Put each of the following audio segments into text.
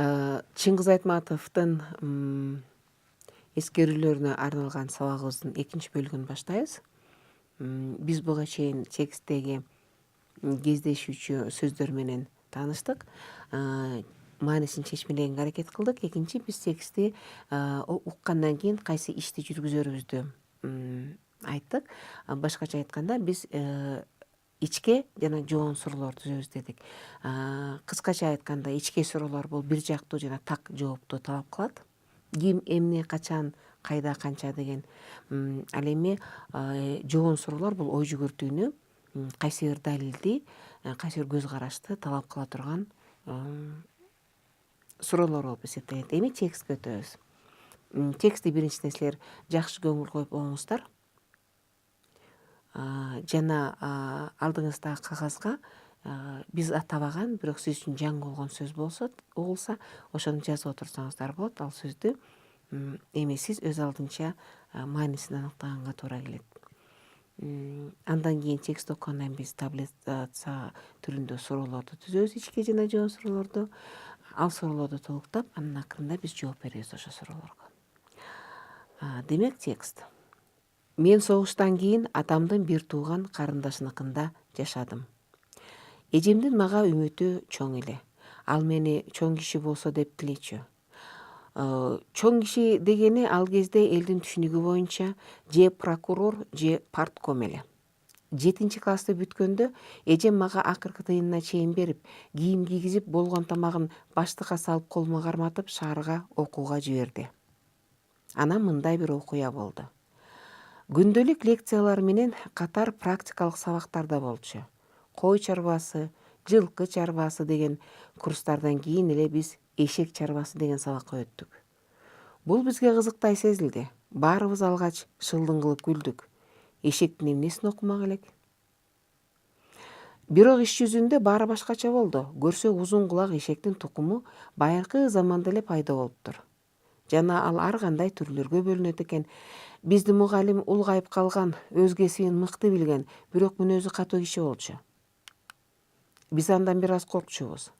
Чыңгыз Айтматовдун эскерүүлөрүнө арналган сабагыбыздын экинчи бөлүгүн баштайбыз. Биз буга чейин тексттеги кездешүүчү сөздөр менен тааныштык. Маанисин чечмелегенге аракет кылдык. Экинчи, биз текстти уккандан кийин кайсы ишти жүргүзөрүбүздү айттык. Башкача айтканда, биз ичке жана жоон суроолорду түзөбүз дедик. Кыскача айтканда, ичке суроолор бул бир жактуу жана так жоопту талап кылат. Ким, эмне, качан, кайда, канча деген. Ал эми жоон суроолор бул ой жүгүртүүнү, кайсы бир далилди, кайсы бир көз карашты талап кыла турган суроолор болуп эсептелет. Эми текстке өтөбүз. Текстти биринчиден силер жакшы көңүл коюп оңуңуздар. Жана алдыңыздагы кагазга биз атабаган, бирок сиз үчүн жаңы болгон сөз болсо, ошону жазып отурсаңыздар болот. Ал сөздү эми сиз өз алдынча маанисин аныктаганга туура келет. Андан кийин текст окугандан биз таблица түрүндө суроолорду түзөбүз, ичке жана жоон суроолорду. Ал суроолорду толуктап, анын акырында биз жооп беребиз ошо суроолорго. Демек, текст. Мен согуштан кийин атамдын бир тууган карындашыныкында жашадым. Эжемдин мага үмүтү чоң эле. Ал мени чоң киши болсо деп тилечү. Чоң киши дегени ал кезде элдин түшүнүгү боюнча же прокурор, же партком эле. 7-классты бүткөндө эжем мага акыркы тыйынына чейин берип, кийим кийгизип, болгон тамагын баштыкка салып колума карматып шаарга окууга жиберди. Анан мындай бир окуя болду. Күндөлүк лекциялар менен катар практикалык сабактар да болчу. Кой чарбасы, жылкы чарбасы деген курстардан кийин эле биз эшек чарбасы деген сабакка өттүк. Бул бизге кызыктай сезилди. Баарыбыз алгач шылдың кылып күлдүк. Эшектин эмнесин окумак элек? Бирок иш жүзүндө баары башкача болду. Көрсөк, узун кулак эшектин тукуму байыркы заманда эле пайда болуптур. Жана ал ар кандай түрлөргө бөлүнөт экен. Биздин мугалим улгайып калган, өз кесибин мыкты билген, бирок мүнөзү катуу киши болчу. Биз андан бир аз коркчубуз.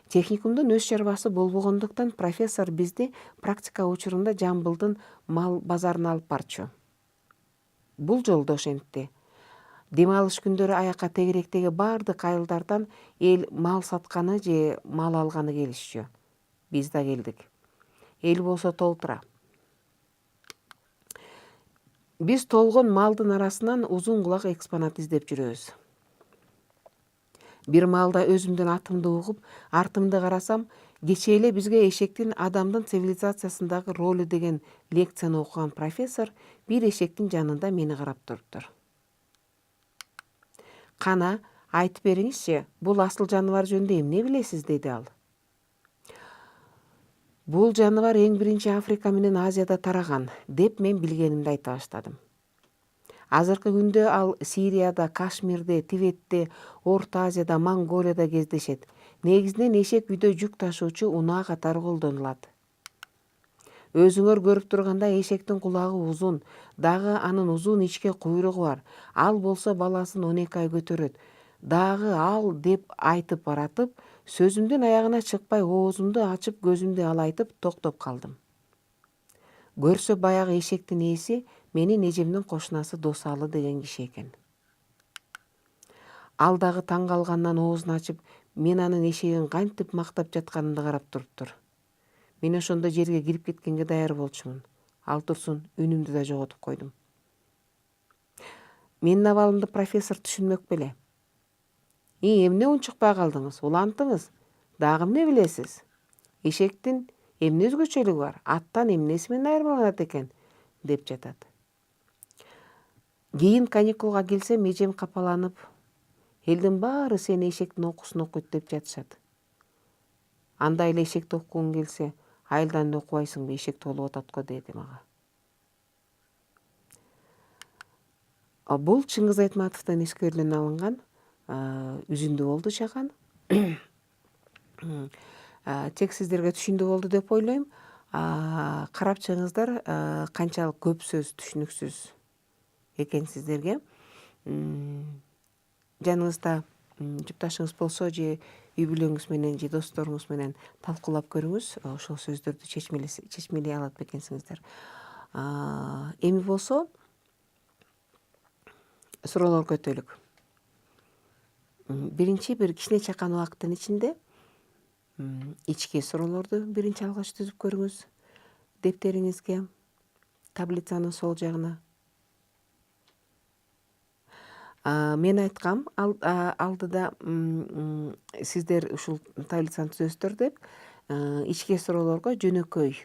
Техникумдун өз чарбасы болбогондуктан профессор бизди практика учурунда Жамбылдын мал базарына алып барчу. Бул жолдо ошентти. Дем алыш күндөрү аякка тегеректеги баардык айылдардан эл мал сатканы же мал алганы келишчү. Биз да келдик. Эл болсо толтура. Биз толгон малдын арасынан узун кулак экспонат издеп жүрөбүз. Бир маалда өзүмдүн атымды угуп, артымды карасам, кечээ эле бизге эшектин адамдын цивилизациясындагы ролу деген лекцияны окуган профессор бир эшектин жанында мени карап туруптур. Кана, айтып бериңизчи, бул асыл жаныбар жөнүндө эмне билесиз, деди ал. Бул жаныбар эң биринчи Африка менен Азияда тараган, деп мен билгенимди айта баштадым. Азыркы күндө ал Сирияда, Кашмирде, Тибетте, Орто Азияда, Монголияда кездешет. Негизинен эшек үйдө жүк ташуучу унаа катары колдонулат. Өзүңөр көрүп тургандай эшектин кулагы узун, дагы анын узун ичке куйругу бар. Ал болсо баласын 12 ай көтөрөт. Дагы ал деп айтып баратып, сөзүмдүн аягына чыкпай оозумду ачып көзүмдү алайтып токтоп калдым. Көрсө баягы эшектин ээси менин эжемдин кошунасы Досалы деген киши экен. Ал дагы таң калгандан оозун ачып, мен анын эшегин кантип мактап жатканымды карап туруптур. Мен ошондо жерге кирип кеткенге даяр болчумун. Ал турсун, үнүмдү да жоготуп койдум. Менин абалымды профессор түшүнмөк беле. Эмне унчукпай калдыңыз? Улантыңыз. Дагы эмне билесиз? Эшектин эмне өзгөчөлүгү бар? Аттан эмнеси менен айырмаланат экен? Деп жатат. Кийин каникулга келсем, эжем капаланып, элдин баары сени эшектин окуусун окуйт деп жатышат. Андай эле эшекти окугуң келсе, айылдан окубайсыңбы, эшекти болуп атат го, деди мага. Бул Чыңгыз Айтматовдун эскерүүлөрүнөн алынган үзүндү болду чаган. Текст сиздерге түшүндүү болду деп ойлойм. Карап чыгыңыздар, канчалык көп сөз түшүнүксүз экен сиздерге. Жаныңызда жупташыңыз болсо же үй бүлөңүз менен же досторуңуз менен талкуулап көрүңүз, ошол сөздөрдү чечмелей алат бекенсиңиздер. Эми болсо суроолор көтөлүк. Биринчи бир кичине чакан убакыттын ичинде ички суроолорду биринчи алгач түзүп көрүңүз дептериңизге, таблицанын сол жагына. Мен айткам алдыда сиздер ушул таблицаны түзөсүздөр деп, ички суроолорго жөнөкөй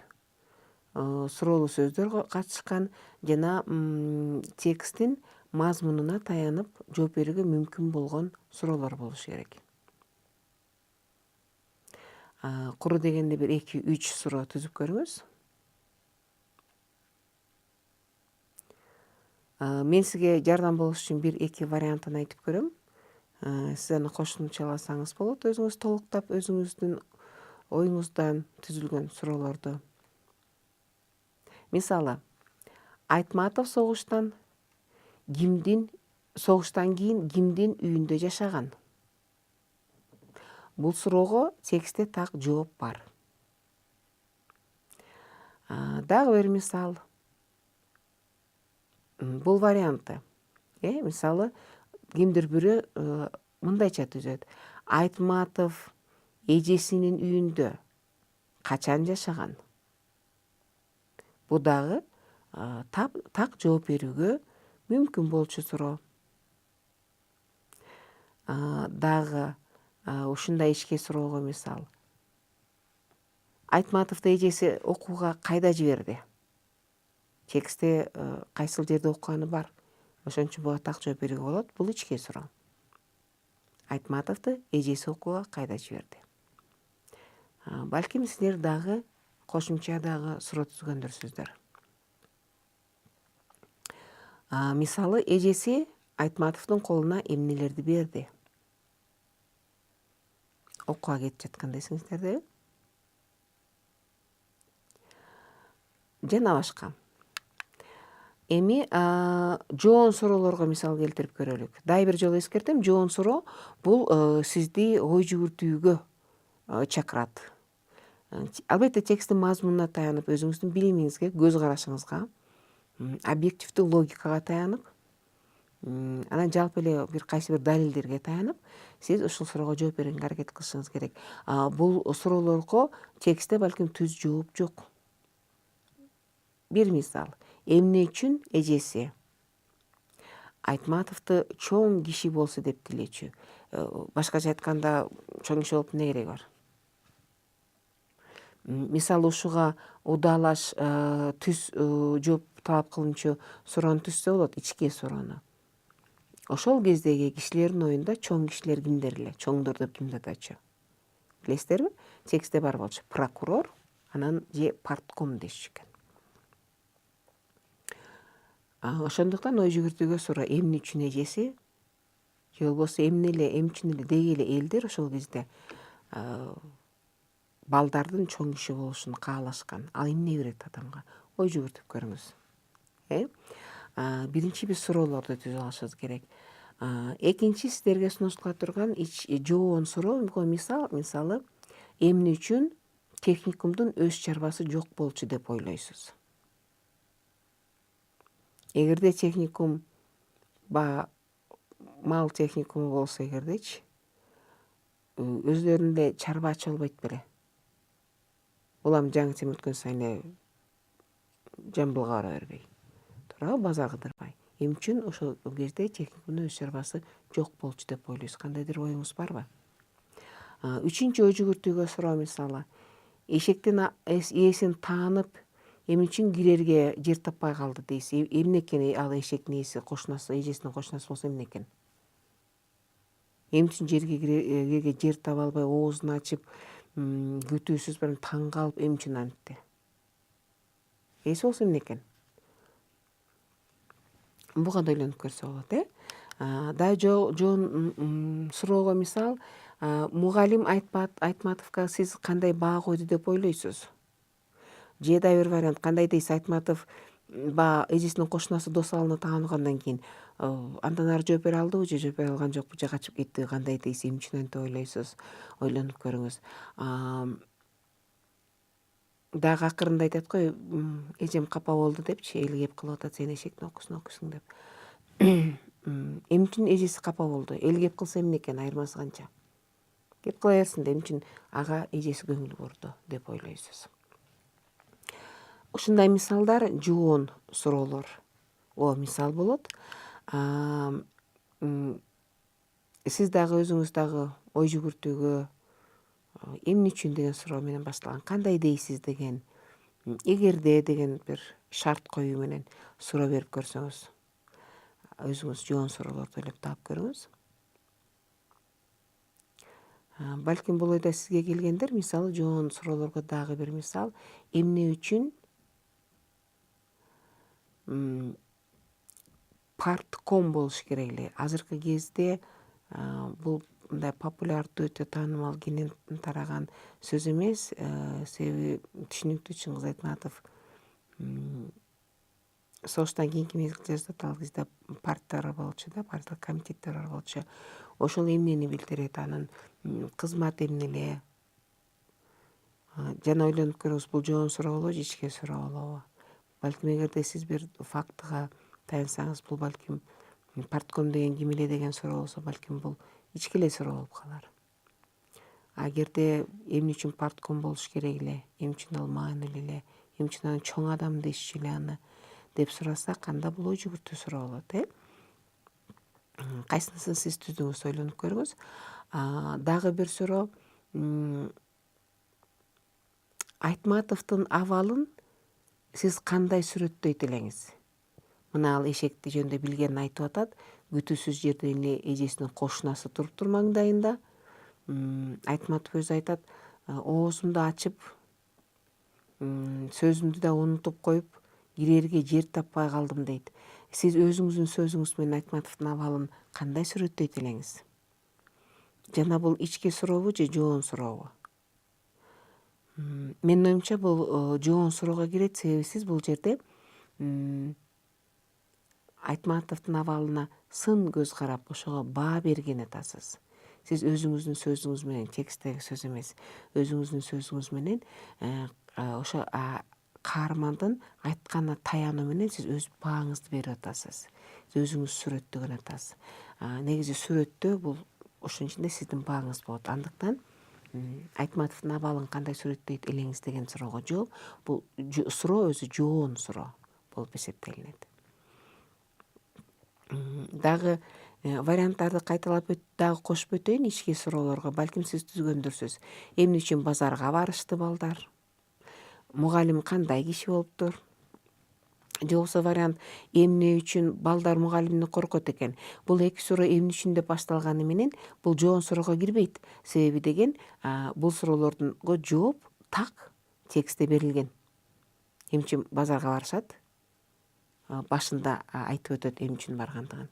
суроолуу сөздөр катышкан жана текстин мазмунуна таянып жооп берүүгө мүмкүн болгон суроолор болушу керек. Куру дегенде бир 2-3 суроо түзүп көрүңүз. Мен сизге жардам болуш үчүн 1-2 вариантын айтып көрөм. Сиз аны кошумчаласаңыз болот, өзүңүз толуктап, өзүңүздүн оюңуздан түзүлгөн суроолорду. Мисалы, Айтматов согуштан кийин кимдин үйүндө жашаган? Бул суроого текстте так жооп бар. Дагы бир мисал. Бул варианты. Мисалы, кимдир бирөө мындайча түзөт. Айтматов эжесинин үйүндө качан жашаган? Бул дагы так жооп берүүгө мүмкүн болчу суроо. Дагы ушундай ички суроого мисал. Айтматовду эжеси окууга кайда жиберди? Текстте кайсыл жерде окуганы бар. Ошон үчүн буга так жооп берүүгө болот. Бул ички суроо. Айтматовду эжеси окууга кайда жиберди? Балким сиздер дагы кошумча дагы суроо түзгөндүрсүздөр. Мисалы, эжеси Айтматовдун колуна эмнелерди берди? Окууга кетип жаткан десиңиздерби? Жана башка. Эми жоон суроолорго мисал келтирип көрөлүк. Дагы бир жолу эскертем, жоон суроо бул сизди ой жүгүртүүгө чакырат. Албетте тексттин мазмунуна таянып, өзүңүздүн билимиңизге, көз карашыңызга, объективдүү логикага таянып, анан жалпы эле бир кайсы бир далилдерге таянып, сиз ушул суроого жооп берүүгө аракет кылышыңыз керек. Бул суроолорго текстте балким түз жооп жок. Бир мисал. Эмне үчүн эжеси Айтматовду чоң киши болсо деп тилечү? Башкача айтканда, чоң киши болуп эмне кереги бар? Мисалы, ушуга удаалаш түз жооп талап кылынчу суроону түзсө болот, ички суроону. Ошол кездеги кишилердин оюнда чоң кишилер кимдер эле? Чоңдор деп кимди атачу? Билесиздерби? Текстте бар болчу. Прокурор, анан же партком дешчү экен. Ошондуктан ой жүгүртүүгө суроо, эмне үчүн эжеси, же болбосо эмне үчүн эле деги эле элдер ошол кезде балдардын чоң киши болушун каалашкан? Ал эмне берет адамга? Ой жүгүртүп көрүңүз. Биринчи биз суроолорду түзүп алышыбыз керек. Экинчи сиздерге сунуштула турган жоон суроого мисалы, эмне үчүн техникумдун өз чарбасы жок болчу деп ойлойсуз? Эгерде техникум мал техникуму болсо эгердечи, өзлөрүндө чарба ача болбойт беле? Улам жаңы тем өткөн сайын эле жамбылга бара бербей, туурабы, база кыдырбай? Эмне үчүн ошол кезде техникумдун өз чарбасы жок болчу деп ойлойсуз? Кандайдыр оюңуз барбы? Үчүнчү ой жүгүртүүгө суроо мисалы. Эшектин ээсин таанып, эмне үчүн кирерге жер таппай калды дейсиз? Эмне экен ал эшектин ээси, кошунасы, эжесинин кошунасы болсо эмне экен? Эмне үчүн кирерге жер таба албай, оозун ачып, күтүүсүз бир таң калып, эмне үчүн антты? Ээси болсо эмне экен? Буга да ойлонуп көрсө болот, Дагы жоон суроого мисал, мугалим Айтматовго сиз кандай баа койду деп ойлойсуз? Же дагы бир вариант, кандай дейсиз, Айтматов баягы эжесинин кошунасы досалына тааныгандан кийин андан ары жооп бере алдыбы же жооп бере алган жокпу, же качып кеттиби, кандай дейсиз, эмне үчүн антип ойлойсуз, ойлонуп көрүңүз. Дагы акырында айтат го, эжем капа болду депчи, эл кеп кылып атат, сен эшектин окуйсуң деп. Эмне үчүн эжеси капа болду? Эл кеп кылса эмне экен, айырмасы канча? Кеп кыла берсин да, эмне үчүн ага эжеси көңүл бурду деп ойлойсуз. Ушундай мисалдар жоон суроолор мисал болот. Сиз дагы өзүңүз дагы ой жүгүртүүгө эмне үчүн деген суроо менен башталган, кандай дейсиз деген, эгерде деген бир шарт коюу менен суроо берип көрсөңүз, өзүңүз жоон суроолорду ойлоп таап көрүңүз. Балким бул ойдо сизге келгендер, мисалы жоон суроолорго дагы бир мисал, эмне үчүн партком болуш керек эле? Азыркы кезде бул мындай популярдуу, өтө таанымал, кенен тараган сөз эмес. Себеби түшүнүктүү, Чыңгыз Айтматов согуштан кийинки мезгилде жазат, ал кезде партиялар болчу да, партиялык комитеттер бар болчу. Ошол эмнени билдирет, анын кызматы эмне эле? Жана ойлонуп көрүңүз, бул жоон суроолорбу же ичке суроолорбу? Балким эгерде сиз бир фактыга таянсаңыз, бул балким партком деген ким эле деген суроо болсо, балким бул ички эле суроо болуп калар. Эгерде эмне үчүн партком болуш керек эле, эмне үчүн ал маанилүү эле, эмне үчүн аны чоң адам дешчү эле аны деп сурасак, анда бул ой жүгүртүү суроо болот. Кайсынысын сиз түздүңүз, ойлонуп көрүңүз. Дагы бир суроо, Айтматовдун абалын сиз кандай сүрөттөйт элеңиз? Мына ал эшекти жөнүндө билгенин айтып атат. Күтүүсүз жерден эле эжесинин кошунасы туруптур маңдайында. Айтматов өзү айтат, оозумду ачып, сөзүмдү да унутуп коюп, кирерге жер таппай калдым дейт. Сиз өзүңүздүн сөзүңүз менен Айтматовдун абалын кандай сүрөттөйт элеңиз? Жана бул ички сурообу же жоон сурообу? Менин оюмча бул жоон суроого кирет, себеби сиз бул жерде Айтматовдун абалына сын көз карап, ошого баа берген атасыз. Сиз өзүңүздүн сөзүңүз менен, тексттеги сөз эмес, өзүңүздүн сөзүңүз менен ошо каармандын айтканына таянуу менен сиз өз бааңызды берип атасыз. Сиз өзүңүз сүрөттөгөн атасыз. Негизи сүрөттөө бул ошонун ичинде сиздин бааңыз болот. Андыктан Айтматовдун абалын кандай сүрөттөйт элеңиз деген суроого жооп, бул суроо өзү жоон суроо болуп эсептелинет. Дагы варианттарды кайталап дагы кошуп өтөйүн ички суроолорго. Балким сиз түзгөндүрсүз. Эмне үчүн базарга барышты балдар? Мугалим кандай киши болуптур? Же болбосо вариант, эмне үчүн балдар мугалимден коркот экен? Бул эки суроо эмне үчүн деп башталганы менен бул жоон суроого кирбейт. Себеби деген, бул суроолорго жооп так текстте берилген. Эмне үчүн базарга барышат? Башында айтып өтөт эмне үчүн баргандыгын.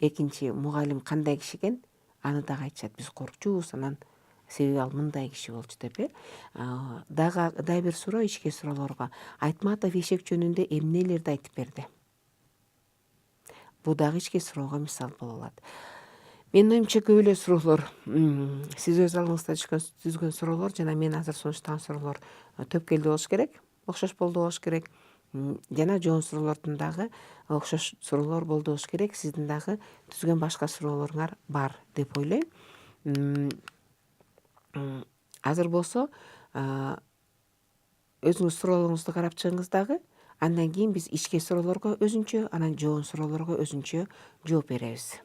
Экинчи, мугалим кандай киши экен? Аны дагы айтышат. Биз коркчубуз, анан себеби ал мындай киши болчу деп. Дагы бир суроо ички суроолорго. Айтматов эшек жөнүндө эмнелерди айтып берди? Бул дагы ички суроого мисал боло алат. Менин оюмча көп эле суроолор, сиз өз алдыңызда түзгөн суроолор жана мен азыр сунуштаган суроолор төпкелдүү болуш керек, окшош болду болуш керек. Жана жоон суроолордун дагы окшош суроолор болду болуш керек. Сиздин дагы түзгөн башка суроолоруңар бар деп ойлойм. Азыр болсо өзүңүз суроолоруңузду карап чыгыңыз дагы. Андан кийин биз ички суроолорго өзүнчө, анан жоон суроолорго өзүнчө жооп беребиз.